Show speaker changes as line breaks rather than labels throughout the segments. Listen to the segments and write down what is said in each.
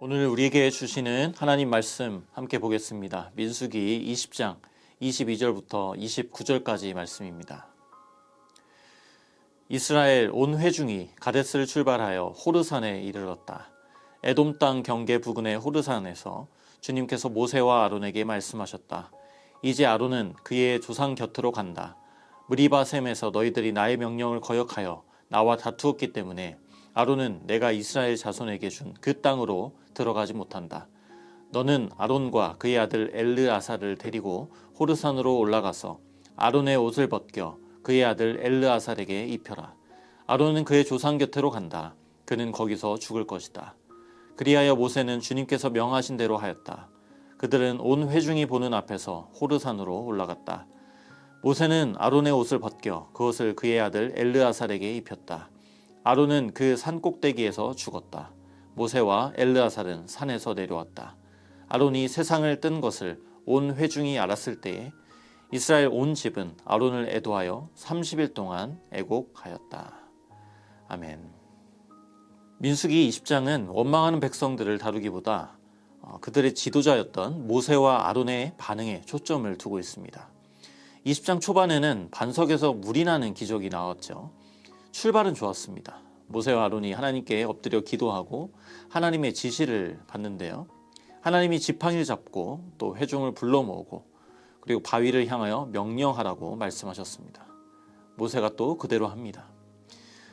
오늘 우리에게 주시는 하나님 말씀 함께 보겠습니다. 민수기 20장 22절부터 29절까지 말씀입니다. 이스라엘 온 회중이 가데스를 출발하여 호르산에 이르렀다. 에돔 땅 경계 부근의 호르산에서 주님께서 모세와 아론에게 말씀하셨다. 이제 아론은 그의 조상 곁으로 간다. 무리바셈에서 너희들이 나의 명령을 거역하여 나와 다투었기 때문에 아론은 내가 이스라엘 자손에게 준 그 땅으로 들어가지 못한다. 너는 아론과 그의 아들 엘르아살을 데리고 호르산으로 올라가서 아론의 옷을 벗겨 그의 아들 엘르아살에게 입혀라. 아론은 그의 조상 곁으로 간다. 그는 거기서 죽을 것이다. 그리하여 모세는 주님께서 명하신 대로 하였다. 그들은 온 회중이 보는 앞에서 호르산으로 올라갔다. 모세는 아론의 옷을 벗겨 그것을 그의 아들 엘르아살에게 입혔다. 아론은 그 산 꼭대기에서 죽었다. 모세와 엘르아살은 산에서 내려왔다. 아론이 세상을 뜬 것을 온 회중이 알았을 때에 이스라엘 온 집은 아론을 애도하여 30일 동안 애곡하였다. 아멘. 민수기 20장은 원망하는 백성들을 다루기보다 그들의 지도자였던 모세와 아론의 반응에 초점을 두고 있습니다. 20장 초반에는 반석에서 물이 나는 기적이 나왔죠. 출발은 좋았습니다. 모세와 아론이 하나님께 엎드려 기도하고 하나님의 지시를 받는데요. 하나님이 지팡이를 잡고 또 회중을 불러 모으고 그리고 바위를 향하여 명령하라고 말씀하셨습니다. 모세가 또 그대로 합니다.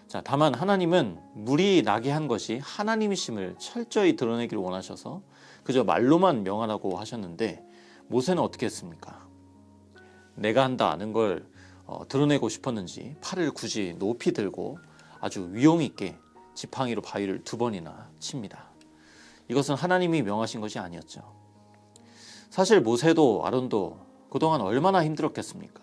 자, 다만 하나님은 물이 나게 한 것이 하나님이심을 철저히 드러내기를 원하셔서 그저 말로만 명하라고 하셨는데 모세는 어떻게 했습니까? 내가 한다 아는 걸 드러내고 싶었는지 팔을 굳이 높이 들고 아주 위용 있게 지팡이로 바위를 2번이나 칩니다. 이것은 하나님이 명하신 것이 아니었죠. 사실 모세도 아론도 그동안 얼마나 힘들었겠습니까?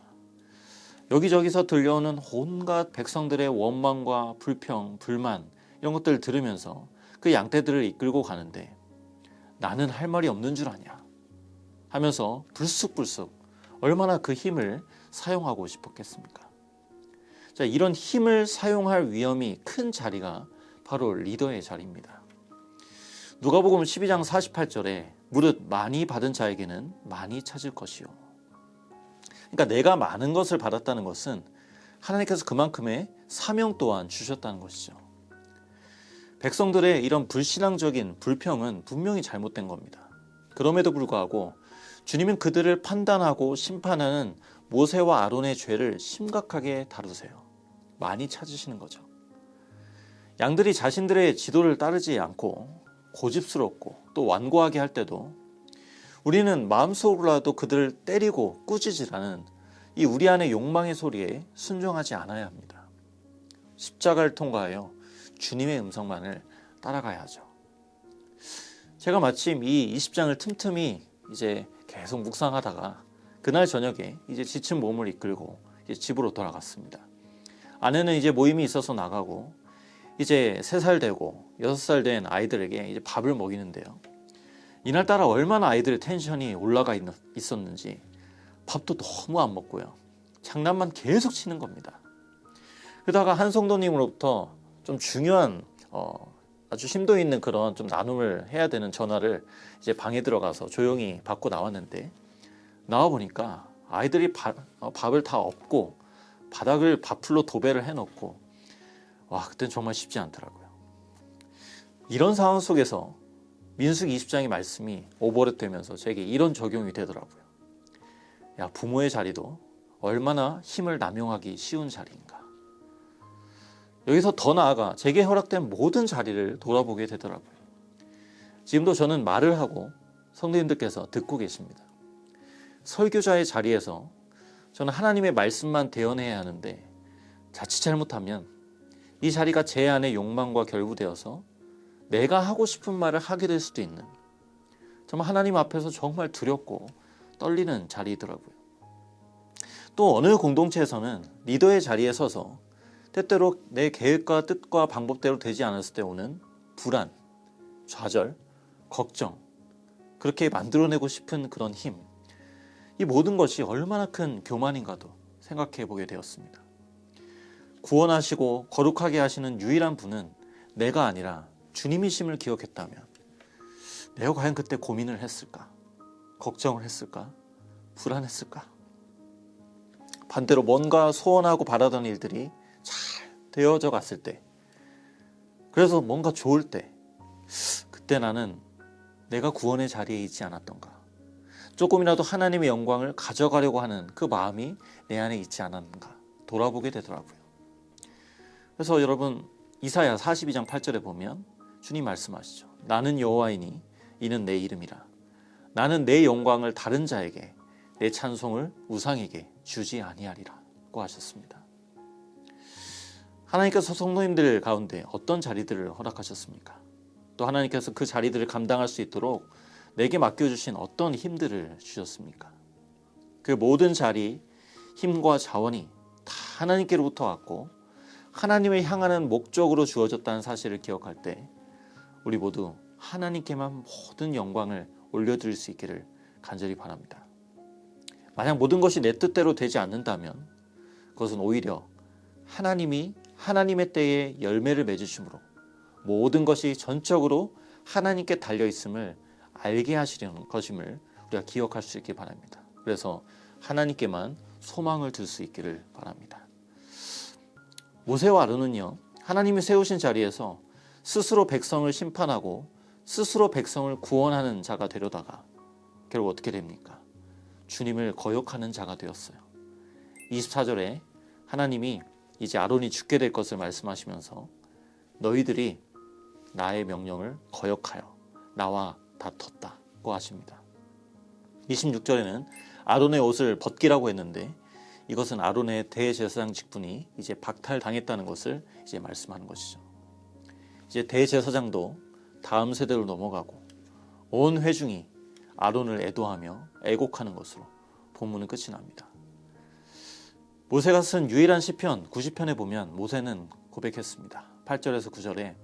여기저기서 들려오는 온갖 백성들의 원망과 불평, 불만 이런 것들을 들으면서 그 양떼들을 이끌고 가는데 나는 할 말이 없는 줄 아냐 하면서 불쑥불쑥 얼마나 그 힘을 사용하고 싶었겠습니까? 자, 이런 힘을 사용할 위험이 큰 자리가 바로 리더의 자리입니다. 누가복음 12장 48절에 무릇 많이 받은 자에게는 많이 찾을 것이요. 그러니까 내가 많은 것을 받았다는 것은 하나님께서 그만큼의 사명 또한 주셨다는 것이죠. 백성들의 이런 불신앙적인 불평은 분명히 잘못된 겁니다. 그럼에도 불구하고 주님은 그들을 판단하고 심판하는 모세와 아론의 죄를 심각하게 다루세요. 많이 찾으시는 거죠. 양들이 자신들의 지도를 따르지 않고 고집스럽고 또 완고하게 할 때도 우리는 마음속으로라도 그들을 때리고 꾸짖으라는 이 우리 안의 욕망의 소리에 순종하지 않아야 합니다. 십자가를 통과하여 주님의 음성만을 따라가야 하죠. 제가 마침 이 20장을 틈틈이 이제 계속 묵상하다가 그날 저녁에 이제 지친 몸을 이끌고 이제 집으로 돌아갔습니다. 아내는 이제 모임이 있어서 나가고 이제 3살 되고 6살 된 아이들에게 이제 밥을 먹이는데요. 이날따라 얼마나 아이들의 텐션이 올라가 있었는지 밥도 너무 안 먹고요. 장난만 계속 치는 겁니다. 그러다가 한 성도님으로부터 좀 중요한 아주 심도 있는 그런 좀 나눔을 해야 되는 전화를 이제 방에 들어가서 조용히 받고 나왔는데 나와 보니까 아이들이 밥을 다 엎고 바닥을 밥풀로 도배를 해놓고 와, 그때는 정말 쉽지 않더라고요. 이런 상황 속에서 민수기 20장의 말씀이 오버랩 되면서 제게 이런 적용이 되더라고요. 야, 부모의 자리도 얼마나 힘을 남용하기 쉬운 자리인가. 여기서 더 나아가 제게 허락된 모든 자리를 돌아보게 되더라고요. 지금도 저는 말을 하고 성도님들께서 듣고 계십니다. 설교자의 자리에서 저는 하나님의 말씀만 대언해야 하는데 자칫 잘못하면 이 자리가 제 안의 욕망과 결부되어서 내가 하고 싶은 말을 하게 될 수도 있는 정말 하나님 앞에서 정말 두렵고 떨리는 자리이더라고요. 또 어느 공동체에서는 리더의 자리에 서서 때때로 내 계획과 뜻과 방법대로 되지 않았을 때 오는 불안, 좌절, 걱정, 그렇게 만들어내고 싶은 그런 힘, 이 모든 것이 얼마나 큰 교만인가도 생각해 보게 되었습니다. 구원하시고 거룩하게 하시는 유일한 분은 내가 아니라 주님이심을 기억했다면 내가 과연 그때 고민을 했을까? 걱정을 했을까? 불안했을까? 반대로 뭔가 소원하고 바라던 일들이 잘 되어져 갔을 때, 그래서 뭔가 좋을 때, 그때 나는 내가 구원의 자리에 있지 않았던가? 조금이라도 하나님의 영광을 가져가려고 하는 그 마음이 내 안에 있지 않았는가? 돌아보게 되더라고요. 그래서 여러분, 이사야 42장 8절에 보면 주님 말씀하시죠. 나는 여호와이니 이는 내 이름이라. 나는 내 영광을 다른 자에게, 내 찬송을 우상에게 주지 아니하리라고 하셨습니다. 하나님께서 성도님들 가운데 어떤 자리들을 허락하셨습니까? 또 하나님께서 그 자리들을 감당할 수 있도록 내게 맡겨주신 어떤 힘들을 주셨습니까? 그 모든 자리, 힘과 자원이 다 하나님께로부터 왔고 하나님을 향하는 목적으로 주어졌다는 사실을 기억할 때 우리 모두 하나님께만 모든 영광을 올려드릴 수 있기를 간절히 바랍니다. 만약 모든 것이 내 뜻대로 되지 않는다면 그것은 오히려 하나님이 하나님의 때에 열매를 맺으심으로 모든 것이 전적으로 하나님께 달려있음을 알게 하시려는 것임을 우리가 기억할 수 있기 바랍니다. 그래서 하나님께만 소망을 둘 수 있기를 바랍니다. 모세와 아론은요, 하나님이 세우신 자리에서 스스로 백성을 심판하고 스스로 백성을 구원하는 자가 되려다가 결국 어떻게 됩니까? 주님을 거역하는 자가 되었어요. 24절에 하나님이 이제 아론이 죽게 될 것을 말씀하시면서 너희들이 나의 명령을 거역하여 나와 다퉜다고 하십니다. 26절에는 아론의 옷을 벗기라고 했는데 이것은 아론의 대제사장 직분이 이제 박탈당했다는 것을 이제 말씀하는 것이죠. 이제 대제사장도 다음 세대로 넘어가고 온 회중이 아론을 애도하며 애곡하는 것으로 본문은 끝이 납니다. 모세가 쓴 유일한 시편 90편에 보면 모세는 고백했습니다. 8절에서 9절에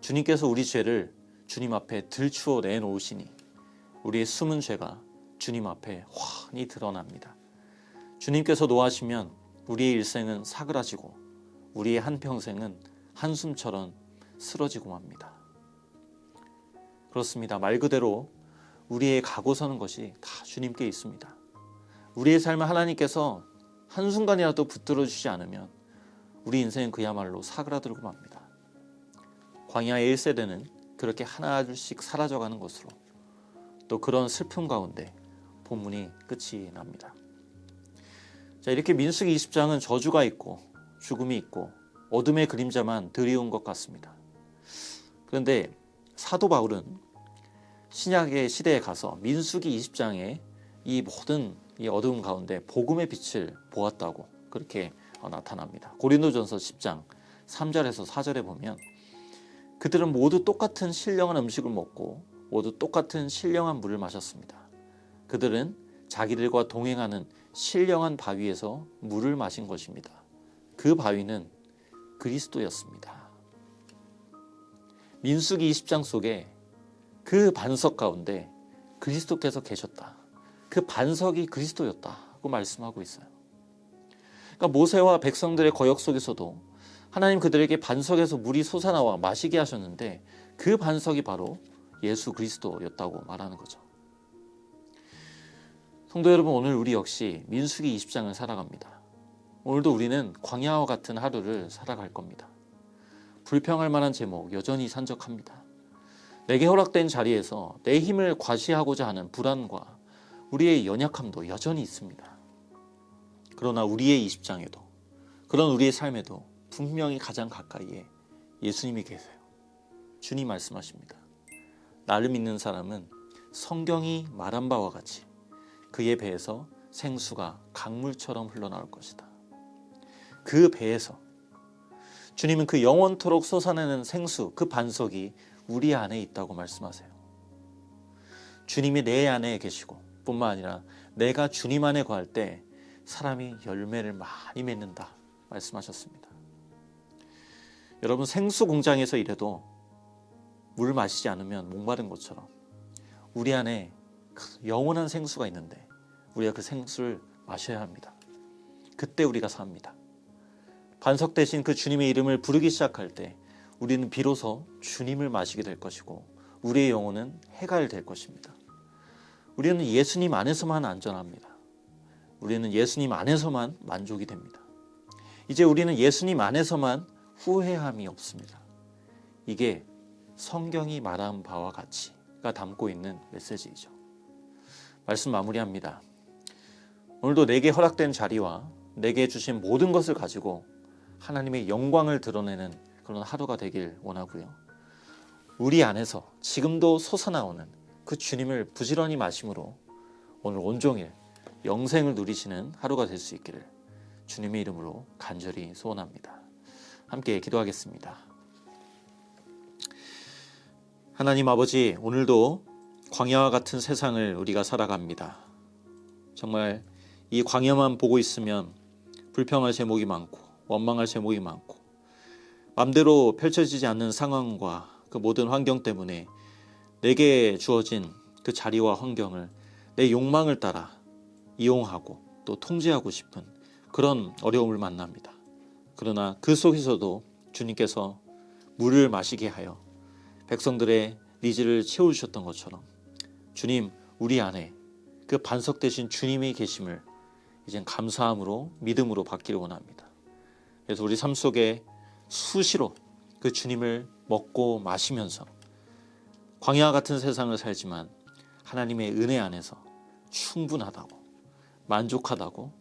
주님께서 우리 죄를 주님 앞에 들추어 내놓으시니 우리의 숨은 죄가 주님 앞에 환히 드러납니다. 주님께서 노하시면 우리의 일생은 사그라지고 우리의 한평생은 한숨처럼 쓰러지고 맙니다. 그렇습니다. 말 그대로 우리의 가고 서는 것이 다 주님께 있습니다. 우리의 삶을 하나님께서 한순간이라도 붙들어 주지 않으면 우리 인생은 그야말로 사그라들고 맙니다. 광야의 1세대는 그렇게 하나둘씩 사라져가는 것으로 또 그런 슬픔 가운데 본문이 끝이 납니다. 자, 이렇게 민수기 20장은 저주가 있고 죽음이 있고 어둠의 그림자만 드리운 것 같습니다. 그런데 사도 바울은 신약의 시대에 가서 민수기 20장에 이 모든 이 어두운 가운데 복음의 빛을 보았다고 그렇게 나타납니다. 고린도전서 10장 3절에서 4절에 보면 그들은 모두 똑같은 신령한 음식을 먹고 모두 똑같은 신령한 물을 마셨습니다. 그들은 자기들과 동행하는 신령한 바위에서 물을 마신 것입니다. 그 바위는 그리스도였습니다. 민수기 20장 속에 그 반석 가운데 그리스도께서 계셨다. 그 반석이 그리스도였다고 말씀하고 있어요. 그러니까 모세와 백성들의 거역 속에서도 하나님 그들에게 반석에서 물이 솟아나와 마시게 하셨는데 그 반석이 바로 예수 그리스도였다고 말하는 거죠. 성도 여러분, 오늘 우리 역시 민수기 20장을 살아갑니다. 오늘도 우리는 광야와 같은 하루를 살아갈 겁니다. 불평할 만한 제목 여전히 산적합니다. 내게 허락된 자리에서 내 힘을 과시하고자 하는 불안과 우리의 연약함도 여전히 있습니다. 그러나 우리의 20장에도 그런 우리의 삶에도 분명히 가장 가까이에 예수님이 계세요. 주님 말씀하십니다. 나를 믿는 사람은 성경이 말한 바와 같이 그의 배에서 생수가 강물처럼 흘러나올 것이다. 그 배에서 주님은 그 영원토록 솟아내는 생수, 그 반석이 우리 안에 있다고 말씀하세요. 주님이 내 안에 계시고 뿐만 아니라 내가 주님 안에 거할 때 사람이 열매를 많이 맺는다 말씀하셨습니다. 여러분, 생수 공장에서 일해도 물 마시지 않으면 목마른 것처럼 우리 안에 영원한 생수가 있는데 우리가 그 생수를 마셔야 합니다. 그때 우리가 삽니다. 반석 대신 그 주님의 이름을 부르기 시작할 때 우리는 비로소 주님을 마시게 될 것이고 우리의 영혼은 해갈될 것입니다. 우리는 예수님 안에서만 안전합니다. 우리는 예수님 안에서만 만족이 됩니다. 이제 우리는 예수님 안에서만 후회함이 없습니다. 이게 성경이 말한 바와 같이가 담고 있는 메시지이죠. 말씀 마무리합니다. 오늘도 내게 허락된 자리와 내게 주신 모든 것을 가지고 하나님의 영광을 드러내는 그런 하루가 되길 원하고요. 우리 안에서 지금도 솟아나오는 그 주님을 부지런히 마심으로 오늘 온종일 영생을 누리시는 하루가 될 수 있기를 주님의 이름으로 간절히 소원합니다. 함께 기도하겠습니다. 하나님 아버지, 오늘도 광야와 같은 세상을 우리가 살아갑니다. 정말 이 광야만 보고 있으면 불평할 제목이 많고 원망할 제목이 많고 마음대로 펼쳐지지 않는 상황과 그 모든 환경 때문에 내게 주어진 그 자리와 환경을 내 욕망을 따라 이용하고 또 통제하고 싶은 그런 어려움을 만납니다. 그러나 그 속에서도 주님께서 물을 마시게 하여 백성들의 니즈를 채워주셨던 것처럼 주님, 우리 안에 그 반석 되신 주님이 계심을 이젠 감사함으로 믿음으로 받기를 원합니다. 그래서 우리 삶 속에 수시로 그 주님을 먹고 마시면서 광야 같은 세상을 살지만 하나님의 은혜 안에서 충분하다고, 만족하다고,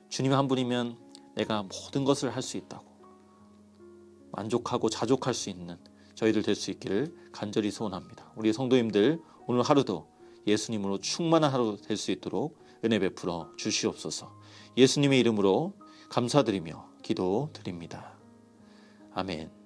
주님 한 분이면 내가 모든 것을 할 수 있다고 만족하고 자족할 수 있는 저희들 될 수 있기를 간절히 소원합니다. 우리 성도님들 오늘 하루도 예수님으로 충만한 하루 될 수 있도록 은혜 베풀어 주시옵소서. 예수님의 이름으로 감사드리며 기도드립니다. 아멘.